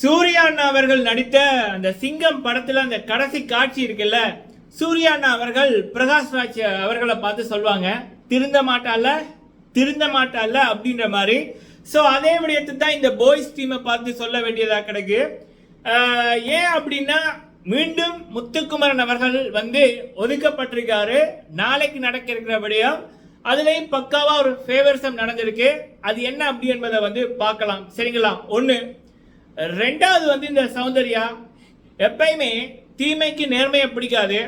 சூர்யா அண்ணா அவர்கள் நடித்த அந்த சிங்கம் படத்துல அந்த கடைசி காட்சி இருக்குல்ல, சூர்யா அண்ணா அவர்கள் பிரகாஷ்ராஜ் அவர்களை பார்த்து சொல்லுவாங்க, திருந்த மாட்டால அப்படின்ற மாதிரி. ஸோ அதே விடயத்தை தான் இந்த பாய்ஸ் டீமை பார்த்து சொல்ல வேண்டியதா கிடக்கு. ஏன் அப்படின்னா மீண்டும் முத்துக்குமரன் அவர்கள் ஒதுக்கப்பட்டிருக்காரு. நாளைக்கு நடக்க இருக்கிற விடயம் அதுலேயும் பக்காவா ஒரு ஃபேவரிசம் நடந்திருக்கு. அது என்ன அப்படி என்பதை பார்க்கலாம். சரிங்களா? ஒன்று. ரெண்டாவது இந்த சௌந்தர்யா எப்பயுமே தீமைக்கு நேர்மையை பிடிக்காது,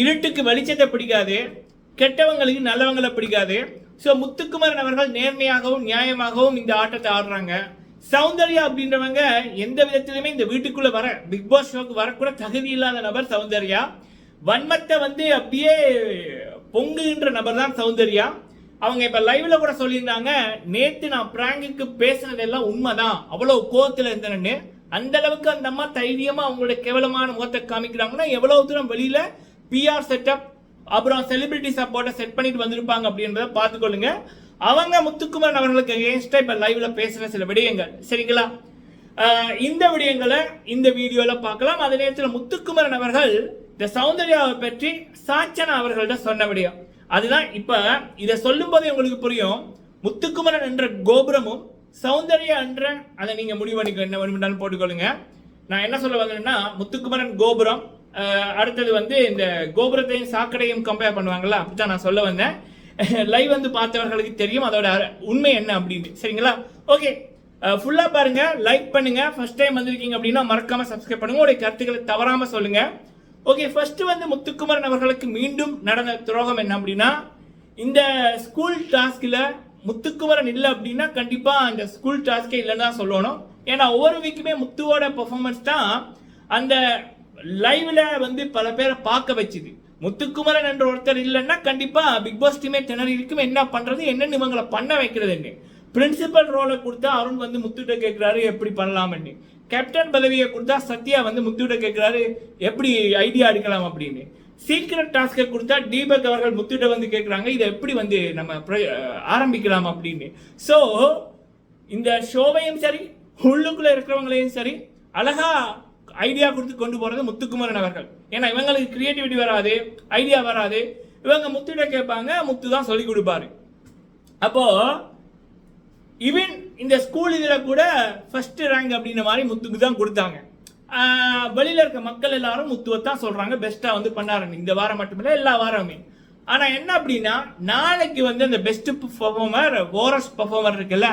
இருட்டுக்கு வெளிச்சத்தை பிடிக்காது, கெட்டவங்களுக்கு நல்லவங்களை பிடிக்காது. ஸோ முத்துக்குமரன் அவர்கள் நேர்மையாகவும் நியாயமாகவும் இந்த ஆட்டத்தை ஆடுறாங்க. சௌந்தர்யா அப்படின்றவங்க எந்த விதத்திலுமே இந்த வீட்டுக்குள்ள வர பிக் பாஸ் ஷோக்கு வரக்கூட தகுதி இல்லாத நபர் சௌந்தர்யா. வன்மத்தை அப்படியே பொங்குகின்ற நபர் தான் சௌந்தர்யா. அவங்க இப்ப லைவ்ல கூட சொல்லியிருந்தாங்க, நேத்து நான் பிராங்குக்கு பேசுனதெல்லாம் உண்மைதான், அவ்வளவு கோவத்துல இருந்தேன்னு. அந்த அளவுக்கு அந்த அம்மா தைரியமா அவங்களோட கேவலமான முகத்தை காமிக்கிறாங்கன்னா எவ்வளவு தூரம் வெளியில பிஆர் செட்டப் அப்புறம் செலிபிரிட்டி சப்போர்ட்டை செட் பண்ணிட்டு வந்திருப்பாங்க அப்படின்றத பார்த்துக்கொள்ளுங்க. அவங்க முத்துக்குமரன் அவர்களுக்கு அகேன்ஸ்டா இப்ப லைவ்ல பேசுற சில விடயங்கள். சரிங்களா? இந்த விடயங்களை இந்த வீடியோல பார்க்கலாம். அதே நேரத்தில் முத்துக்குமரன் அவர்கள் இந்த சௌந்தர்யாவை பற்றி சாச்சனா அவர்கள்ட்ட சொன்ன விடயம் அதுதான். இப்ப இதை சொல்லும் போதே உங்களுக்கு புரியும், முத்துக்குமரன் என்ற கோபுரமும் சௌந்தர்யா என்ற அதை நீங்க முடிவு பண்ணிக்க என்ன வேணும்னாலும் போட்டுக்கொள்ளுங்க. நான் என்ன சொல்ல வந்தேன்னா, முத்துக்குமரன் கோபுரம், அடுத்தது இந்த கோபுரத்தையும் சாக்கடையும் கம்பேர் பண்ணுவாங்கல்ல, அப்படிதான் நான் சொல்ல வந்தேன். லைவ் பார்த்தவர்களுக்கு தெரியும் அதோட உண்மை என்ன அப்படின்னு. சரிங்களா? ஓகே, ஃபுல்லா பாருங்க, லைக் பண்ணுங்க. ஃபர்ஸ்ட் டைம் வந்திருக்கீங்க அப்படின்னா மறக்காம சப்ஸ்கிரைப் பண்ணுங்க, உங்களுடைய கருத்துக்களை தவறாம சொல்லுங்க. ஓகே, ஃபர்ஸ்ட் முத்துக்குமரன் அவர்களுக்கு மீண்டும் நடந்த துரோகம் என்ன அப்படின்னா, இந்த ஸ்கூல் டாஸ்க்ல முத்துக்குமரன் இல்லை அப்படின்னா கண்டிப்பா இந்த ஸ்கூல் டாஸ்கே இல்லைன்னு தான் சொல்லணும். ஏன்னா ஒவ்வொரு வீக்குமே முத்துவோட பெர்ஃபார்மன்ஸ் தான் அந்த லைவ்ல பல பேரை பார்க்க வச்சுது. முத்துக்குமரன் என்ற ஒருத்தர் இல்லைன்னா கண்டிப்பா பிக் பாஸ் டீமே திணறி இருக்கும். என்ன பண்றது, என்னன்னு இவங்களை பண்ண வைக்கிறதுன்னு. பிரின்சிபல் ரோலை கொடுத்தா அருண் முத்துட்ட கேட்கிறாரு எப்படி பண்ணலாம்னு. கேப்டன் பதவியை கொடுத்தா சத்யா முத்துட்ட கேட்கிறாரு எப்படி ஐடியா எடுக்கலாம் அப்படின்னு. சீக்கிரம் டாஸ்கை கொடுத்தா தீபக் அவர்கள் முத்துட்ட கேட்கிறாங்க இதை எப்படி நம்ம ஆரம்பிக்கலாம் அப்படின்னு. ஸோ இந்த ஷோவையும் சரி உள்ளுக்குள்ள இருக்கிறவங்களையும் சரி அழகா ஐடியா கொடுத்து கொண்டு போறது முத்துக்குமரன் அவர்கள். ஏன்னா இவங்களுக்கு கிரியேட்டிவிட்டி வராது, ஐடியா வராது. இவங்க முத்துட்ட கேட்பாங்க, முத்து தான் சொல்லி கொடுப்பாரு. அப்போ ஈவன் இந்த ஸ்கூல் இதில் கூட ஃபர்ஸ்ட் ரேங்க் அப்படின்ற மாதிரி முத்துக்கு தான் கொடுத்தாங்க. வெளியில இருக்க மக்கள் எல்லாரும் முத்துவை தான் சொல்றாங்க பெஸ்டா பண்ணாரு. இந்த வாரம் மட்டுமில்ல, எல்லா வாரமே. ஆனா என்ன அப்படின்னா, நாளைக்கு அந்த பெஸ்ட் பெர்ஃபார்மர் ஓரஸ்ட் பெர்ஃபார்மர் இருக்குல்ல,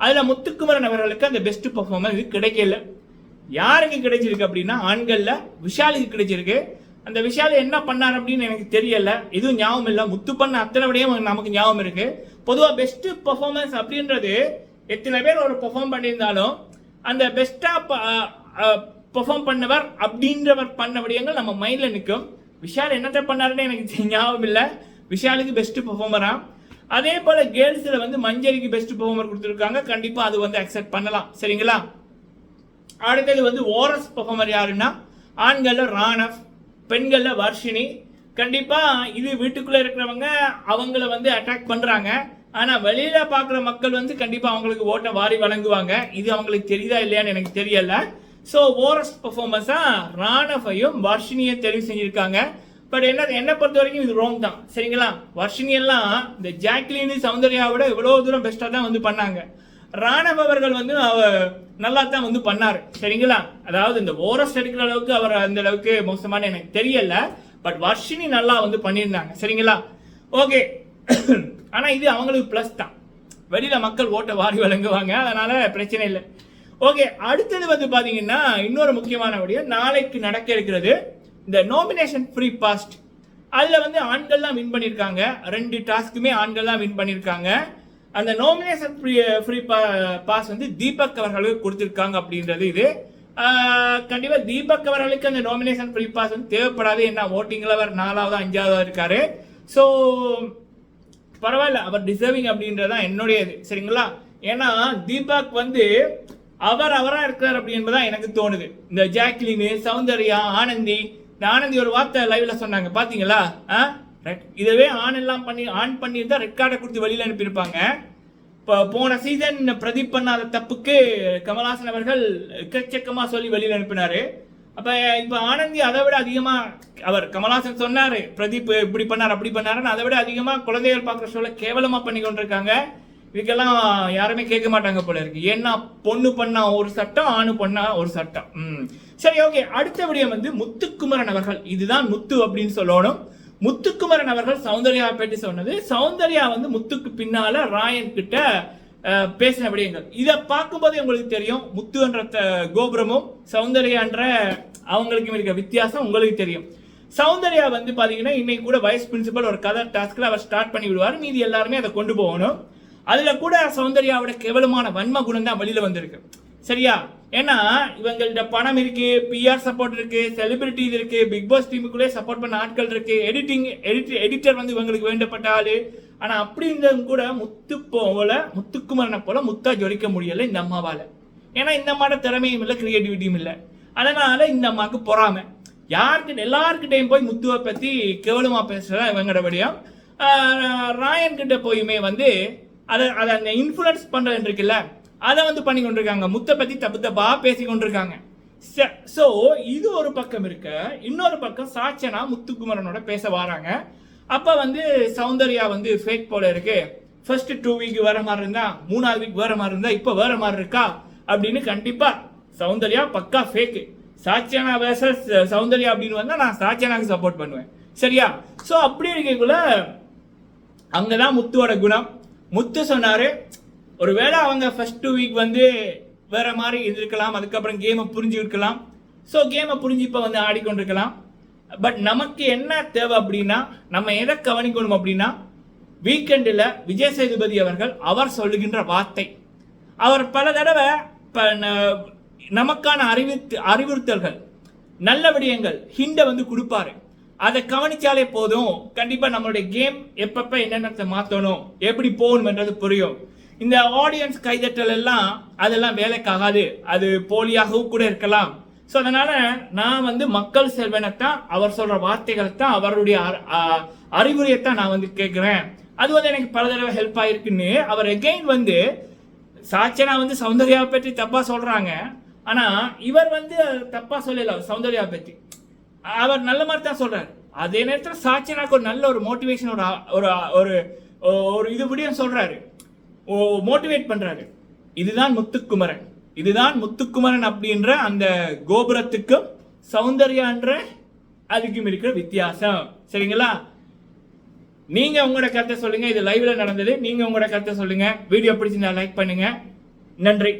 அதுல முத்துக்குமரன் அவர்களுக்கு அந்த பெஸ்ட் பெர்ஃபார்மர் இது கிடைக்கல. யாருக்கு கிடைச்சிருக்கு அப்படின்னா ஆண்கள்ல விஷாலுக்கு கிடைச்சிருக்கு. அந்த விஷால் என்ன பண்ணார் அப்படின்னு எனக்கு தெரியல, எதுவும் ஞாபகம் இல்லை. முத்து பண்ண அத்தனை விடையும் நமக்கு ஞாபகம் இருக்கு. பொதுவாக பெஸ்ட் பெர்ஃபார்மன்ஸ் அப்படின்றது எத்தனை பேர் ஒரு பெர்ஃபார்ம் பண்ணியிருந்தாலும் அந்த பெஸ்டா பெர்ஃபார்ம் பண்ணவர் அப்படின்றவர் பண்ண விடயங்கள் நம்ம மைண்ட்ல நிற்கும். விஷால் என்னத்தை பண்ணாருன்னு எனக்கு ஞாபகம் இல்லை. விஷாலுக்கு பெஸ்ட் பெர்ஃபார்மரா. அதே போல கேர்ள்ஸ்ல மஞ்சரிக்கு பெஸ்ட் பெர்ஃபார்மர் கொடுத்துருக்காங்க. கண்டிப்பா அது அக்செப்ட் பண்ணலாம். சரிங்களா? அடுத்தது ஓரஸ் பெர்ஃபார்மர் யாருன்னா ஆண்கள்ல ராணவ், பெண்கள்ல வர்ஷினி. கண்டிப்பா இது வீட்டுக்குள்ள இருக்கிறவங்க அவங்கள அட்டாக் பண்றாங்க. ஆனா வெளியில பாக்குற மக்கள் கண்டிப்பா அவங்களுக்கு ஓட்டை வாரி வழங்குவாங்க. இது அவங்களுக்கு தெரியுதா இல்லையான்னு எனக்கு தெரியல. ஸோ ஓரஸ் பெர்ஃபார்மன்ஸா ராணவையும் வர்ஷினியும் தெரிவு செஞ்சிருக்காங்க. பட் என்ன பொறுத்த வரைக்கும் இது ராங் தான். சரிங்களா? வர்ஷினி எல்லாம் இந்த ஜாக்லின் சௌந்தர்யாவோட எவ்வளவு தூரம் பெஸ்டா தான் பண்ணாங்க. ராணவ் அவர்கள் நல்லா தான் பண்ணாரு. சரிங்களா? அதாவது இந்த ஓரஸ் எடுக்கிற அளவுக்கு அவர் அந்த அளவுக்கு மோசமான எனக்கு தெரியல. பட் வர்ஷினி நல்லா பண்ணியிருந்தாங்க. சரிங்களா? ஓகே. ஆனா இது அவங்களுக்கு பிளஸ் தான், வெளியில மக்கள் ஓட்ட வாரி வழங்குவாங்க, அதனால பிரச்சனை இல்லை. ஓகே, அடுத்தது பாத்தீங்கன்னா இன்னொரு முக்கியமான விடயம் நாளைக்கு நடக்க இருக்கிறது இந்த நாமினேஷன் ஃப்ரீ பாஸ்ட். அதுல ஆண்கள் தான் வின் பண்ணியிருக்காங்க. 2 டாஸ்க்குமே ஆண்கள் தான் வின் பண்ணியிருக்காங்க. அந்த நாமினேஷன் ஃப்ரீ பாஸ் தீபக் அவர்களுக்கு கொடுத்திருக்காங்க அப்படின்றது இது. கண்டிப்பா தீபக் அவர்களுக்கு அந்த நாமினேஷன் ஃப்ரீ பாஸ் தேவைப்படாது. என்ன ஓட்டிங்ல அவர் 4வது 5வது இருக்காரு. ஸோ பரவாயில்ல, அவர் டிசர்விங் அப்படின்றதான் என்னுடைய இது. சரிங்களா? ஏன்னா தீபக் அவரா இருக்கார் அப்படி என்பதான் எனக்கு தோணுது. இந்த ஜாக்லின், சௌந்தர்யா, ஆனந்தி, இந்த ஆனந்தி ஒரு வார்த்தை லைவ்ல சொன்னாங்க பாத்தீங்களா? இதுவே ஆன் பண்ணியிருந்தா ரெட் கார்டை கொடுத்து வெளியில அனுப்பியிருப்பாங்க. போன சீசன் பிரதீப் பண்ணாத தப்புக்கு கமல்ஹாசன் அவர்கள் எக்கச்சக்கமா சொல்லி வெளியில் அனுப்பினாரு. அப்ப இப்ப ஆனந்தி அதை விட அதிகமா அவர் கமல்ஹாசன் சொன்னாரு பிரதீப் இப்படி பண்ணார் அப்படி பண்ணாருன்னு அதை விட அதிகமா குழந்தைகள் பார்க்குற ஷோல கேவலமா பண்ணி கொண்டிருக்காங்க. இதுக்கெல்லாம் யாருமே கேட்க மாட்டாங்க போல இருக்கு. ஏன்னா பொண்ணு பண்ணா ஒரு சட்டம், ஆணு பண்ணா ஒரு சட்டம். சரி, ஓகே. அடுத்த விடயம் வந்து முத்துக்குமரன் அவர்கள், இதுதான் முத்து அப்படின்னு சொல்லணும். முத்துக்குமரன் அவர்கள் சௌந்தர்யாவை பற்றி சொன்னது. சௌந்தர்யா வந்து முத்துக்கு பின்னால ராயன் கிட்ட பேசின விடயங்கள். இதை பார்க்கும்போது உங்களுக்கு தெரியும் முத்து என்ற கோபுரமும் சௌந்தர்யான்ற அவங்களுக்கும் இருக்க வித்தியாசம் உங்களுக்கு தெரியும். சௌந்தர்யா வந்து பாத்தீங்கன்னா இன்னைக்கு கூட வைஸ் பிரின்சிபல் ஒரு கதை டாஸ்க்ல அவர் ஸ்டார்ட் பண்ணி விடுவார். மீதி எல்லாருமே அதை கொண்டு போகணும். அதுல கூட சௌந்தர்யாவோட கேவலமான வன்ம குணம் தான் வெளியில வந்திருக்கு. சரியா? ஏன்னா இவங்கள்ட்ட பணம் இருக்கு, பிஆர் சப்போர்ட் இருக்கு, செலிபிரிட்டிஸ் இருக்கு, பிக் பாஸ் டீமுக்குள்ளே சப்போர்ட் பண்ண ஆட்கள் இருக்கு, எடிட்டர் வந்து இவங்களுக்கு வேண்டப்பட்ட ஆளு. ஆனா அப்படி இருந்தும் கூட முத்துக்குமரனை போல முத்தா ஜொலிக்க முடியல இந்த அம்மாவால. ஏன்னா இந்த அம்மாவோட திறமையும் இல்லை, கிரியேட்டிவிட்டியும் இல்லை. அதனால இந்த அம்மாவுக்கு பொறாமை. எல்லாருக்கிட்டையும் போய் முத்துவை பத்தி கேவலமா பேசுறா இவங்களோட விடயம். ராயன் கிட்ட போயுமே வந்து அதை அந்த இன்ஃபுளுன்ஸ் பண்றது இருக்குல்ல, அதை வந்து பண்ணி கொண்டிருக்காங்க. முத்தை பத்தி தப்பா பேசி கொண்டிருக்காங்க. ஸோ இது ஒரு பக்கம் இருக்க, இன்னொரு பக்கம் சாச்சனா முத்துக்குமரனோட பேச வராங்க. அப்ப வந்து சௌந்தர்யா வந்து ஃபேக் போல இருக்கு, ஃபர்ஸ்ட் 2 வீக் வேற மாதிரி இருந்தா, 3ஆவது வீக் வேற மாதிரி இருந்தா, இப்ப வேற மாதிரி இருக்கா அப்படின்னு. கண்டிப்பா சௌந்தர்யா பக்கா ஃபேக். சாச்சனா வேர்சஸ் சௌந்தர்யா அப்படின்னு வந்தா நான் சாச்சனாக்கு சப்போர்ட் பண்ணுவேன். சரியா? ஸோ அப்படி இருக்கக்குள்ள அங்கதான் முத்துவோட குணம். முத்து சொன்னாரு ஒருவேளை அவங்க ஃபர்ஸ்ட் 2 வீக் வந்து வேற மாதிரி இருந்திருக்கலாம், அதுக்கப்புறம் கேமை புரிஞ்சு இருக்கலாம். ஸோ கேமை புரிஞ்சு இப்போ வந்து ஆடிக்கொண்டிருக்கலாம். பட் நமக்கு என்ன தேவை அப்படின்னா, நம்ம எதை கவனிக்கணும் அப்படின்னா, வீக்கெண்டில் விஜய் சேதுபதி அவர்கள் அவர் சொல்லுகின்ற வார்த்தை, அவர் பல தடவை நமக்கான அறிவுறுத்தல்கள், நல்ல விடயங்கள், ஹிண்டை வந்து கொடுப்பாரு. அதை கவனிச்சாலே போதும். கண்டிப்பா நம்மளுடைய கேம் எப்பப்ப என்னென்ன மாற்றணும், எப்படி போகணும்ன்றது புரியும். இந்த ஆடியன்ஸ் கைதட்டல் எல்லாம் அதெல்லாம் வேலைக்காகாது, அது போலியாகவும் கூட இருக்கலாம். ஸோ அதனால நான் வந்து மக்கள் செல்வனைத்தான், அவர் சொல்ற வார்த்தைகளை தான், அவருடைய அறிவுரையத்தான் நான் வந்து கேட்கிறேன். அது வந்து எனக்கு பல தடவை ஹெல்ப் ஆயிருக்குன்னு அவர் எகெயின் வந்து சாச்சனா வந்து சௌந்தர்யாவை பற்றி தப்பா சொல்றாங்க. ஆனா இவர் வந்து தப்பா சொல்லல சௌந்தர்யாவை பற்றி, அவர் நல்ல மாதிரி தான் சொல்றாரு. அதே நேரத்தில் சாச்சனாக்கு ஒரு நல்ல ஒரு மோட்டிவேஷன், ஒரு இது விடியம் சொல்றாரு, மோட்டிவேட் பண்றாரு. இதுதான் முத்துக்குமரன், இதுதான் முத்துக்குமரன் அப்படின்ற அந்த கோபுரத்துக்கும் சௌந்தர்யான்ற அதுக்கும் இருக்கிற வித்தியாசம். சரிங்களா? நீங்க உங்களோட கருத்தை சொல்லுங்க. இது லைவ்ல நடந்தது. நீங்க உங்களோட கருத்தை சொல்லுங்க. வீடியோ பிடிச்சிருந்தா லைக் பண்ணுங்க. நன்றி.